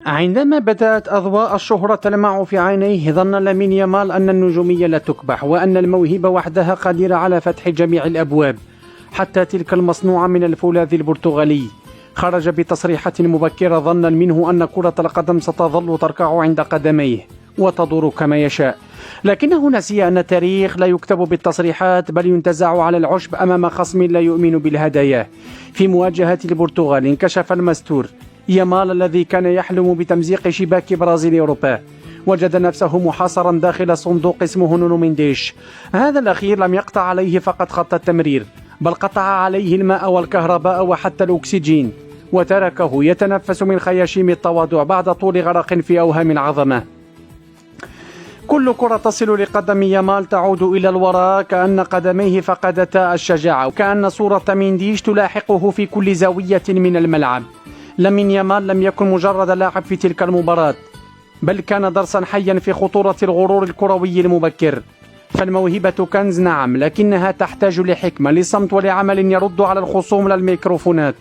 عندما بدأت أضواء الشهرة تلمع في عينيه ظن لامين يامال أن النجومية لا تكبح وأن الموهبة وحدها قادرة على فتح جميع الأبواب حتى تلك المصنوعة من الفولاذ البرتغالي. خرج بتصريحات مبكرة ظنا منه أن كرة القدم ستظل تركع عند قدميه وتدور كما يشاء، لكنه نسي أن التاريخ لا يكتب بالتصريحات بل ينتزع على العشب أمام خصم لا يؤمن بالهدايا. في مواجهة البرتغال انكشف المستور. يامال الذي كان يحلم بتمزيق شباك برازيل أوروبا وجد نفسه محاصرا داخل صندوق اسمه نونو مينديش. هذا الأخير لم يقطع عليه فقط خط التمرير بل قطع عليه الماء والكهرباء وحتى الأكسجين وتركه يتنفس من خياشيم التواضع بعد طول غرق في أوهام العظمة. كل كرة تصل لقدم يامال تعود إلى الوراء كأن قدميه فقدتا الشجاعة وكأن صورة مينديش تلاحقه في كل زاوية من الملعب. لامين يامال لم يكن مجرد لاعب في تلك المباراة بل كان درسا حيا في خطورة الغرور الكروي المبكر. فالموهبة كنز نعم، لكنها تحتاج لحكمة، لصمت ولعمل يرد على الخصوم للميكروفونات.